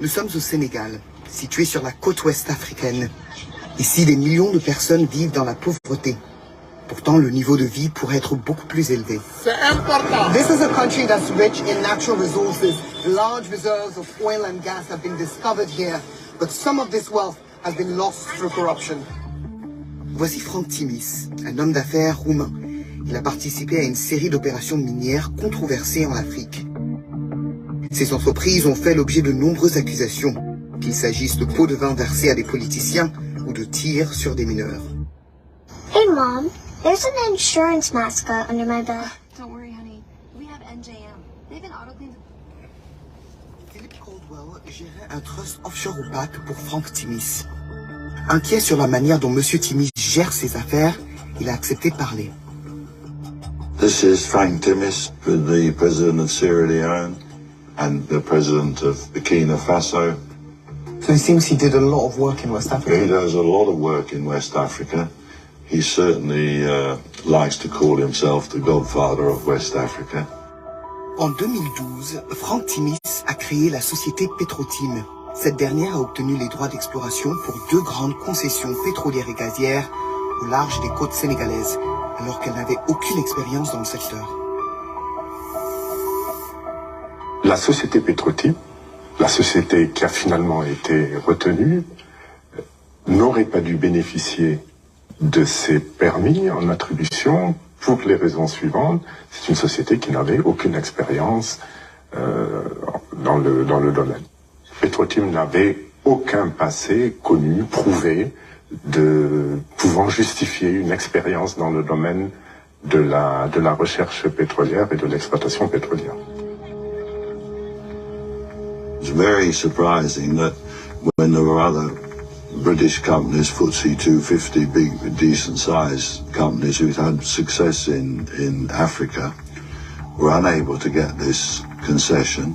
Nous sommes au Sénégal, situé sur la côte ouest africaine. Ici, des millions de personnes vivent dans la pauvreté. Pourtant, le niveau de vie pourrait être beaucoup plus élevé. C'est important. This is a country that's rich in natural resources. Large reserves of oil and gas have been discovered here, but some of this wealth has been lost through corruption. Voici Franck Timis, un homme d'affaires roumain. Il a participé à une série d'opérations minières controversées en Afrique. Ces entreprises ont fait l'objet de nombreuses accusations, qu'il s'agisse de pots de vin versés à des politiciens ou de tirs sur des mineurs. Hey Mom, there's an insurance mascot under my bed. Don't worry, honey. We have NJM. They've been auto cleaned. Philip Caldwell gérait un trust offshore opaque pour Franck Timis. Inquiet sur la manière dont M. Timis gère ses affaires, il a accepté de parler. This is Frank Timis, the president of Sierra Leone and the president of Burkina Faso. So it seems he did a lot of work in West Africa. He does a lot of work in West Africa. He certainly likes to call himself the godfather of West Africa. En 2012, Franck Timis a créé la société Petrotim. Cette dernière a obtenu les droits d'exploration pour 2 grandes concessions pétrolières et gazières au large des côtes sénégalaises, alors qu'elle n'avait aucune expérience dans le secteur. La société Petrotim, la société qui a finalement été retenue, n'aurait pas dû bénéficier de ces permis en attribution pour les raisons suivantes. C'est une société qui n'avait aucune expérience dans le domaine. Petrotim n'avait aucun passé connu, prouvé, pouvant justifier une expérience dans le domaine de la recherche pétrolière et de l'exploitation pétrolière. It's very surprising that when there were other British companies, FTSE 250, big, decent-sized companies who'd had success in Africa, were unable to get this concession,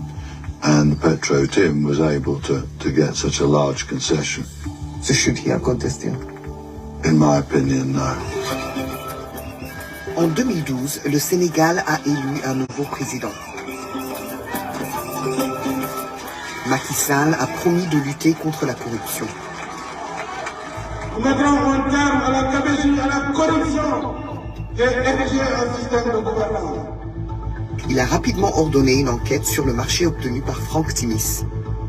and Petrotim was able to get such a large concession. So should he have got this deal? In my opinion, no. En 2012, le Sénégal a élu un nouveau président. Macky Sall a promis de lutter contre la corruption. Nous mettrons un terme à la gabegie, à la corruption et ériger un système de gouvernance. Il a rapidement ordonné une enquête sur le marché obtenu par Franck Timis.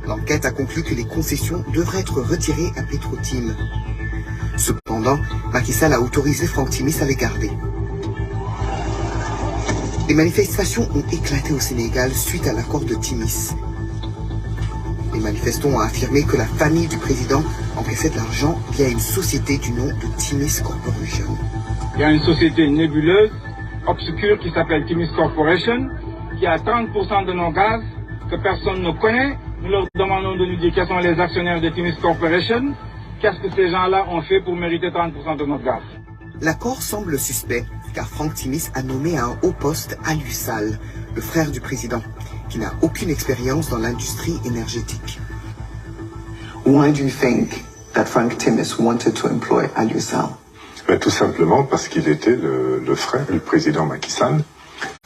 L'enquête a conclu que les concessions devraient être retirées à Petrotim. Cependant, Macky Sall a autorisé Franck Timis à les garder. Les manifestations ont éclaté au Sénégal suite à l'accord de Timis. Les manifestants ont affirmé que la famille du président encaissait de l'argent via une société du nom de Timis Corporation. Il y a une société nébuleuse, obscure, qui s'appelle Timis Corporation, qui a 30% de nos gaz, que personne ne connaît. Nous leur demandons de nous dire quels sont les actionnaires de Timis Corporation. Qu'est-ce que ces gens-là ont fait pour mériter 30% de notre gaz? L'accord semble suspect, car Franck Timis a nommé à un haut poste Aliou Sall, le frère du président, qui n'a aucune expérience dans l'industrie énergétique. Why do you think that Frank Timis wanted to employ Aliou Sall? Tout simplement parce qu'il était le frère du président Macky Sall.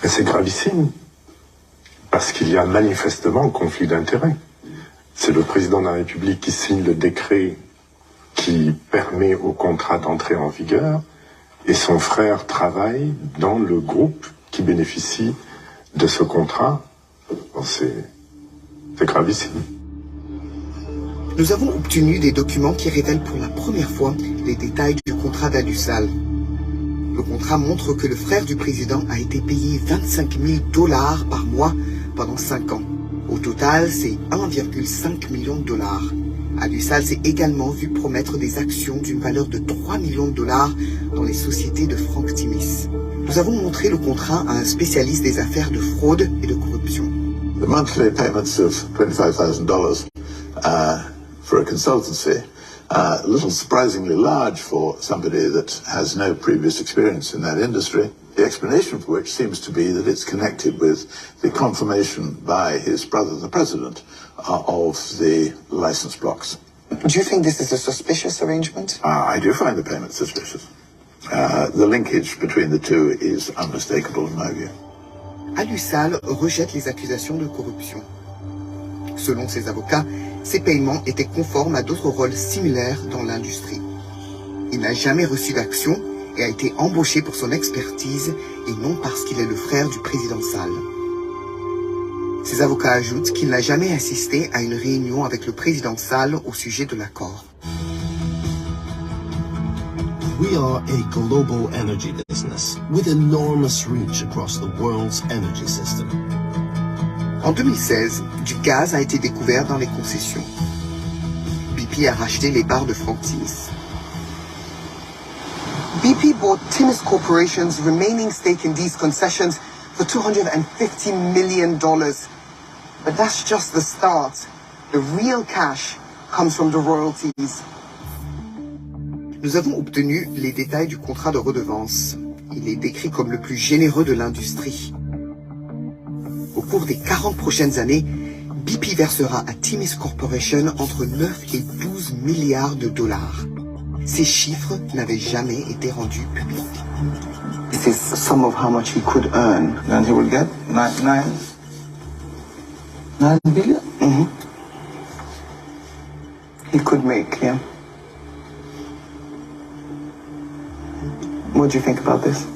Et c'est gravissime, parce qu'il y a manifestement un conflit d'intérêts. C'est le président de la République qui signe le décret qui permet au contrat d'entrer en vigueur, et son frère travaille dans le groupe qui bénéficie de ce contrat. Bon, c'est gravissime. Nous avons obtenu des documents qui révèlent pour la première fois les détails du contrat d'Aliou Sall. Le contrat montre que le frère du président a été payé 25 000 $ par mois pendant 5 ans. Au total, c'est 1,5 million de dollars. Aliou Sall s'est également vu promettre des actions d'une valeur de 3 millions de dollars dans les sociétés de Franck Timis. Nous avons montré le contrat à un spécialiste des affaires de fraude et de corruption. The monthly payments of $25,000 for a consultancy, a little surprisingly large for somebody that has no previous experience in that industry. The explanation for which seems to be that it's connected with the confirmation by his brother, the president, of the license blocks. Do you think this is a suspicious arrangement? I do find the payment suspicious. The linkage between the two is unmistakable in my view. Aliou Sall rejette les accusations de corruption. Selon ses avocats, Ces paiements étaient conformes à d'autres rôles similaires dans l'industrie. Il n'a jamais reçu d'action et a été embauché pour son expertise et non parce qu'il est le frère du président Sall. Ses avocats ajoutent qu'il n'a jamais assisté à une réunion avec le président Sall au sujet de l'accord. We are a global energy business with enormous reach across the world's energy system. En 2016, du gaz a été découvert dans les concessions. BP a racheté les parts de Frank Timis. BP bought Timis Corporation's remaining stake in these concessions for $250 million. But that's just the start. The real cash comes from the royalties. Nous avons obtenu les détails du contrat de redevance. Il est décrit comme le plus généreux de l'industrie. Au cours des 40 prochaines années, BP versera à Timis Corporation entre 9 et 12 milliards de dollars. Ces chiffres n'avaient jamais été rendus publics. This is a sum of how much he could earn. And he will get 9 billion? Mm-hmm. He could make, yeah. What do you think about this?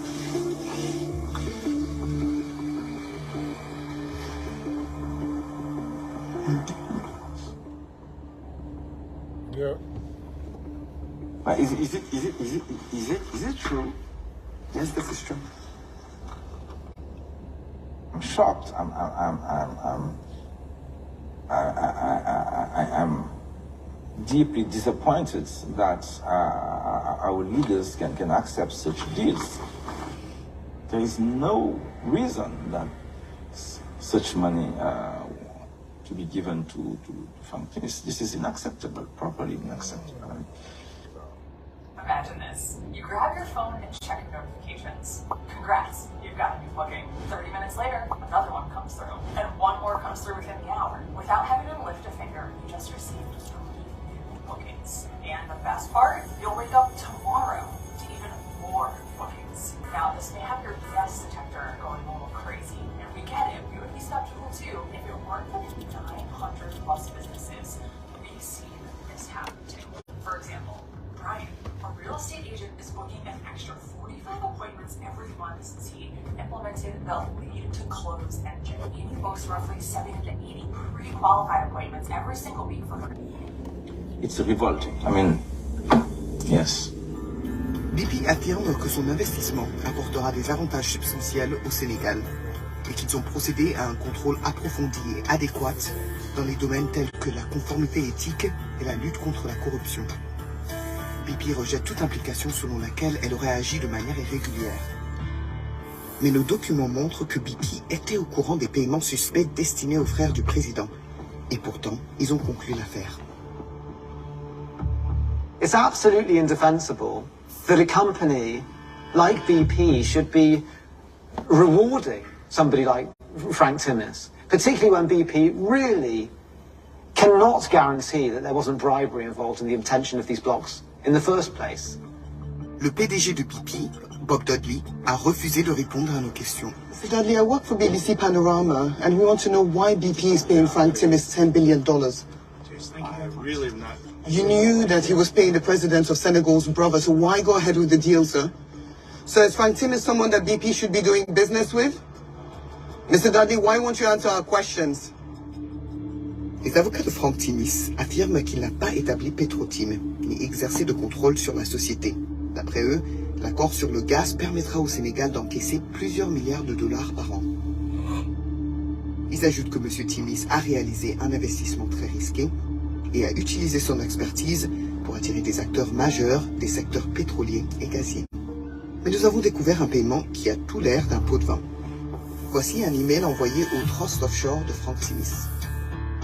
Yeah. Is it true? Yes, this is true. I'm shocked. I'm deeply disappointed that our leaders can accept such deals. There is no reason that such money to be given to Frank Timis. This is unacceptable, properly unacceptable. Imagine this. You grab your phone and check your notifications. Congrats, you've got a new booking. 30 minutes later, another one comes through. And one more comes through within the hour. Without having to lift a finger, you just received 3 new bookings. And the best part, you'll wake up tomorrow to even more bookings. Now, this may have your BS detector going a little crazy. And we get it, we would be skeptical too if it weren't for the 900 plus businesses we've seen this happen to. For example, Brian, a real estate agent, is booking an extra 45 appointments every month since he implemented the lead to close engine. He books roughly 70 to 80 pre-qualified appointments every single week for her. It's revolting. I mean, yes. BP affirme que son investissement apportera des avantages substantiels au Sénégal et qu'ils ont procédé à un contrôle approfondi et adéquat dans les domaines tels que la conformité éthique et la lutte contre la corruption. BP rejette toute implication selon laquelle elle aurait agi de manière irrégulière. Mais nos documents montrent que BP était au courant des paiements suspects destinés aux frères du président. Et pourtant, ils ont conclu l'affaire. It's absolutely indefensible that a company like BP should be rewarding somebody like Frank Timis, particularly when BP really cannot guarantee that there wasn't bribery involved in the obtention of these blocks in the first place. Le PDG de BP, Bob Dudley, a refusé de répondre à nos questions. Mr. Dudley, I work for BBC Panorama, and we want to know why BP is paying Frank Timis $10 billion. Really not. You knew that he was paying the president of Senegal's brother, so why go ahead with the deal, sir? So is Frank Timis someone that BP should be doing business with? Mr. Dudley, why won't you answer our questions? Les avocats de Frank Timis affirment qu'il n'a pas établi Petrotim, ni exercé de contrôle sur la société. D'après eux, l'accord sur le gaz permettra au Sénégal d'encaisser plusieurs milliards de dollars par an. Ils ajoutent que M. Timis a réalisé un investissement très risqué et a utilisé son expertise pour attirer des acteurs majeurs des secteurs pétroliers et gaziers. Mais nous avons découvert un paiement qui a tout l'air d'un pot de vin. Voici un email envoyé au Trust Offshore de Frank Timis.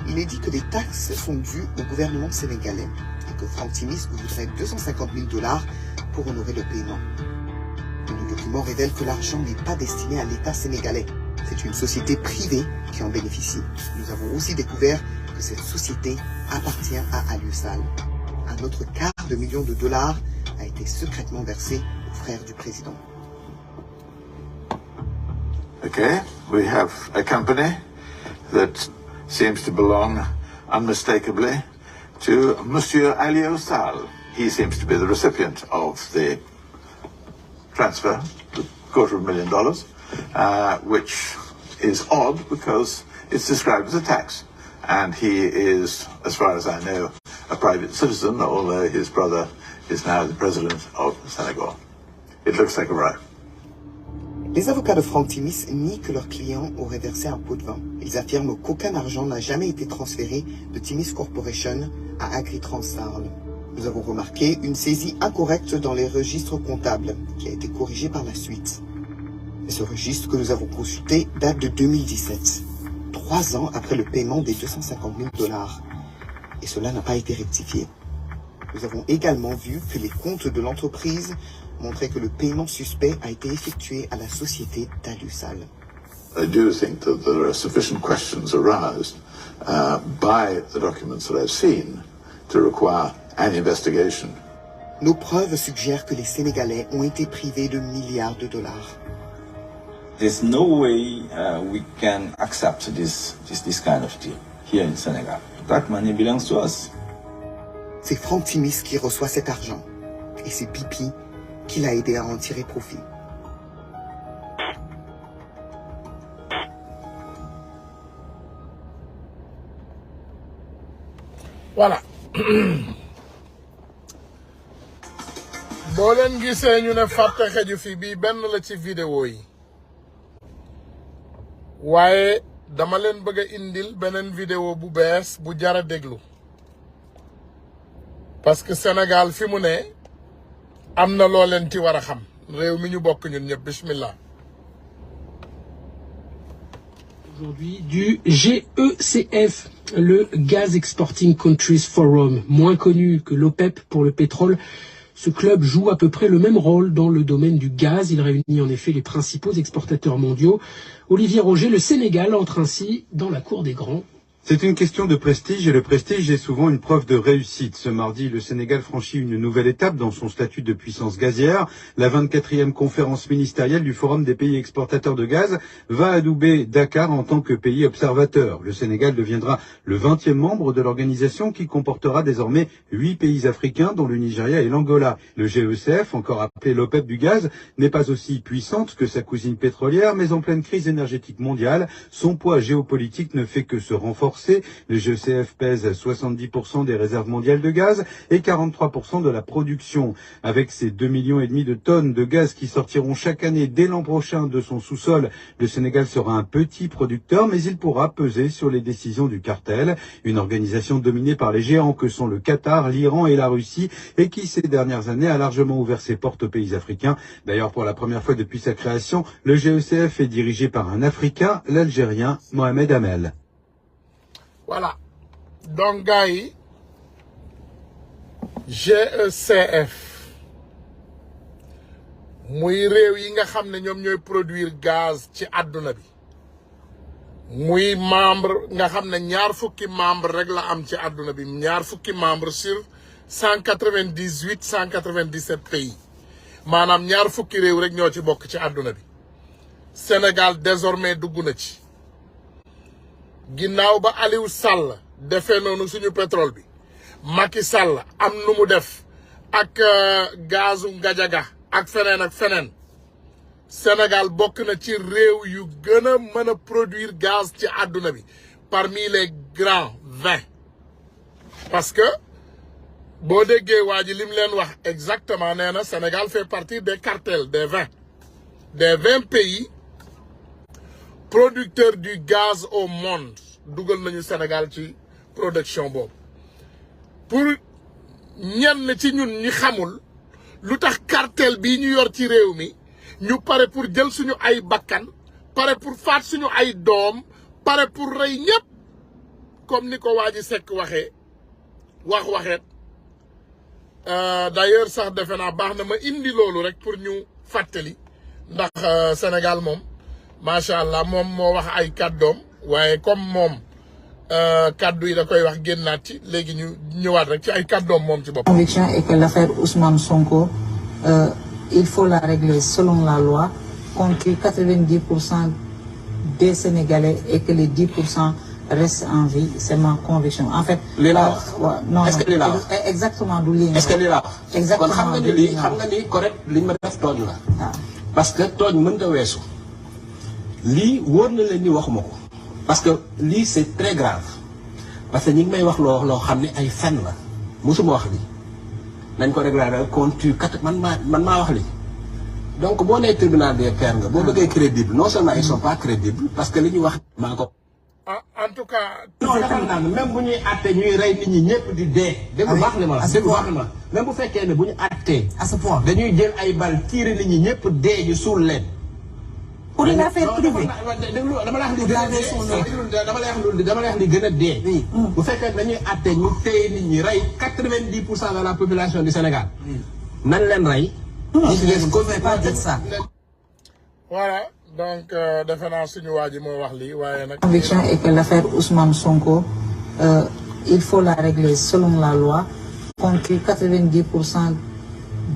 Il est dit que des taxes sont dues au gouvernement sénégalais et que Frank Timis voudrait 250 000 dollars pour honorer le paiement. Le document révèle que l'argent n'est pas destiné à l'État sénégalais. C'est une société privée qui en bénéficie. Nous avons aussi découvert que cette société appartient à Aliusal. Un autre $250 000 a été secrètement versé aux frères du président. Okay, we have a company that seems to belong unmistakably to Monsieur Alio Sall. He seems to be the recipient of the transfer, the $250,000, which is odd because it's described as a tax. And he is, as far as I know, a private citizen, although his brother is now the president of Senegal. It looks like a bribe. Les avocats de Frank Timis nient que leur client aurait versé un pot de vin. Ils affirment qu'aucun argent n'a jamais été transféré de Timis Corporation à Agritransal. Nous avons remarqué une saisie incorrecte dans les registres comptables, qui a été corrigée par la suite. Et ce registre que nous avons consulté date de 2017, 3 ans après le paiement des $250,000. Et cela n'a pas été rectifié. Nous avons également vu que les comptes de l'entreprise montraient que le paiement suspect a été effectué à la société d'Alusal. I do think that there are sufficient questions aroused by the documents that I've seen to require an investigation. Nos preuves suggèrent que les Sénégalais ont été privés de milliards de dollars. There's no way we can accept this kind of deal here in Senegal. That money belongs to us. C'est Frank Timis qui reçoit cet argent. Et c'est Pipi qui l'a aidé à en tirer profit. Voilà. boo leen gisee ñu ne fàtte xeju fi bii benn la ci vidéo yi waaye dama leen bëgg a indil beneen vidéo bu bees bu jara déglu parce que Sénégal fi mu ne am na loo leen ci war a xam réew mi ñu bokk ñun ñëpp bismillah. Aujourd'hui du GECF, le Gas Exporting Countries Forum, moins connu que l'OPEP pour le pétrole. Ce club joue à peu près le même rôle dans le domaine du gaz. Il réunit en effet les principaux exportateurs mondiaux. Olivier Roger, le Sénégal entre ainsi dans la cour des grands. C'est une question de prestige et le prestige est souvent une preuve de réussite. Ce mardi, le Sénégal franchit une nouvelle étape dans son statut de puissance gazière. La 24e conférence ministérielle du Forum des pays exportateurs de gaz va adouber Dakar en tant que pays observateur. Le Sénégal deviendra le 20e membre de l'organisation qui comportera désormais 8 pays africains dont le Nigeria et l'Angola. Le GECF, encore appelé l'OPEP du gaz, n'est pas aussi puissante que sa cousine pétrolière, mais en pleine crise énergétique mondiale, son poids géopolitique ne fait que se renforcer. Le GECF pèse 70% des réserves mondiales de gaz et 43% de la production. Avec ses 2,5 millions de tonnes de gaz qui sortiront chaque année dès l'an prochain de son sous-sol, le Sénégal sera un petit producteur, mais il pourra peser sur les décisions du cartel, une organisation dominée par les géants que sont le Qatar, l'Iran et la Russie, et qui ces dernières années a largement ouvert ses portes aux pays africains. D'ailleurs, pour la première fois depuis sa création, le GECF est dirigé par un Africain, l'Algérien Mohamed Amel. Voilà. Donc, gars yi, GECF muy réew yi nga xam ne ñoom ñooy produire gaz ci àdduna bi muy membre nga xam ne ñaar fukki membre rek la am ci àdduna bi ñaar fukki membre sur 197 pays maanaam ñaar fukki réew rek ñoo ci bokk ci àdduna bi Sénégal désormais dugg na ci ginnaaw ba Aliou Sall defee noonu suñu pétrole bi Macky Sall am nu mu def ak gazu Ngajaga ak feneen Sénégal bokk na ci réew yu gën a mën a produire gaz ci àdduna bi parmi les grands 20 parce que boo déggee waa ji lim leen wax exactement nee na Sénégal fait partie des cartels des 20 pays producteurs du gaz au monde dugal nañu Sénégal ci production boobu pour ñenn ci ñun ñi xamul lu tax cartel bii ñu yor ci réew mi ñu pare pour jël suñu ay bakkan pare pour faat suñu ay doom pare pour rey ñëpp comme ni ko waa ji Seck waxee waxeet d'ailleurs sax defe naa baax na ma indi loolu rek pour ñu fàttali ndax Sénégal moom macha allah moom moo wax ay kàddoom waaye comme moom kàddu yi da koy wax génnaat ci léegi ñu ñëwaat rek ci ay kàddoom moom ci bopp. Conviction est que l'affaire Ousmane Sonko il faut la régler selon la loi contre 90% des Sénégalais et que les 10% reste en vie, c'est ma conviction. En fait, non, est-ce que lila exactement du lii. est-ce que lila exactement kon xam nga ni lii xam nga ni correct liñ ma def tooñ la. parce que tooñ mënta weesu. lii wóor na leen ni waxuma ko. parce que lii c'est très grave. parce que ñi ngi may wax loo xam ne ay fen la musuma wax lii. nañ ko régler compte man maa wax lii. donc boo nee tribunal des pairs nga boo bëggee crédible non seulement ils sont pas crédibles parce que li ñuy wax maa ko. en tout cas. non dafa naan même bu ñuy àtte ñuy rey nit ñi ñëpp di dee. dégg nga baax na ma la dégg nga baax na ma la même bu fekkee ne bu ñu àttee. à ce point dañuy jël ay bal tiire nit ñi ñëpp dee ñu suul leen. pour une affaire privée. dama la wax li gën a dee dama la wax li gën a dee. bu fekkee dañuy àtte ñu téye nit ñi rey 90% de la population du Sénégal. nañ leen rey. Voilà, donc defe naa suñu waa ji moo wax lii waaye nag. Conviction est que l'affaire Ousmane Sonko, il faut la régler selon la loi, contre 90%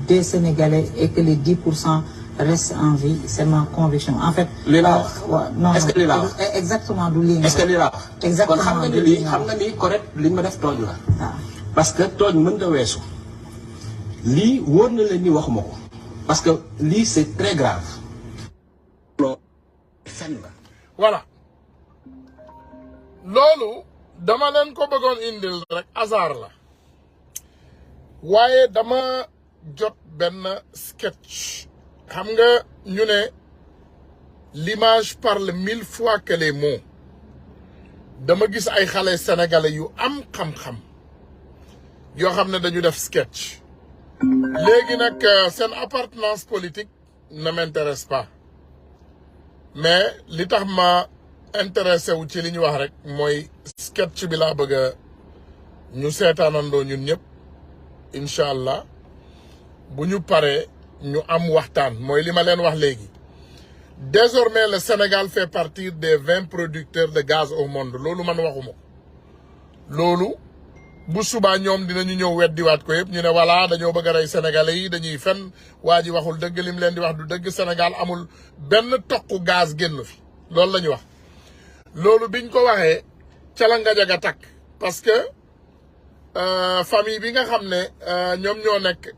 des Sénégalais et que les 10% restent en vie, c'est ma conviction. En fait, non, est-ce que lila exactement du lii. est-ce que lila exactement kon xam nga ni lii xam nga ni correct liñ ma def tooñ la. parce que tooñ mënta weesu. lii wóor na leen ni waxuma ko. parce que lii c'est très grave. voilà loolu dama leen ko bëggoon indil rek hasard la waaye dama jot benn sketch xam nga ñu ne l'image parle 1000 fois que les mots dama gis ay xale sénégalais yu am xam-xam yoo xam ne dañu def sketch léegi nag seen appartenance politique ne m'intéresse pas mais li tax ma intéressé wu ci li ñu wax rek mooy sketch bi laa bëgg a ñu seetaanandoo ñun ñëpp incha allah bu ñu paree ñu am waxtaan mooy li ma leen wax léegi. Désormais le Sénégal fait partie des 20 producteurs de gaz au monde loolu man waxuma loolu bu subaa ñoom dinañu ñëw weddiwaat ko yëpp ñu ne voilà dañoo bëgg a rey sénégalais yi dañuy fen waa ji waxul dëgg lim leen di wax du dëgg Sénégal amul benn toq gaz génn fi loolu la ñu wax. loolu biñ ko waxee ca la Ngajaga takk parce que famille bi nga xam ne ñoom ñoo nekk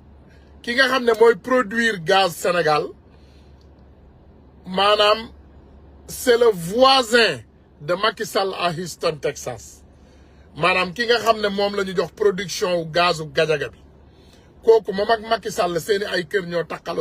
ki nga xam ne mooy produire gaz Sénégal maanaam c'est le voisin de Macky Sall à Houston Texas maanaam ki nga xam ne moom la ñu jox production wu gazu Gajaga bi kooku moom ak Macky Sall seeni ay kër ñoo takkaloo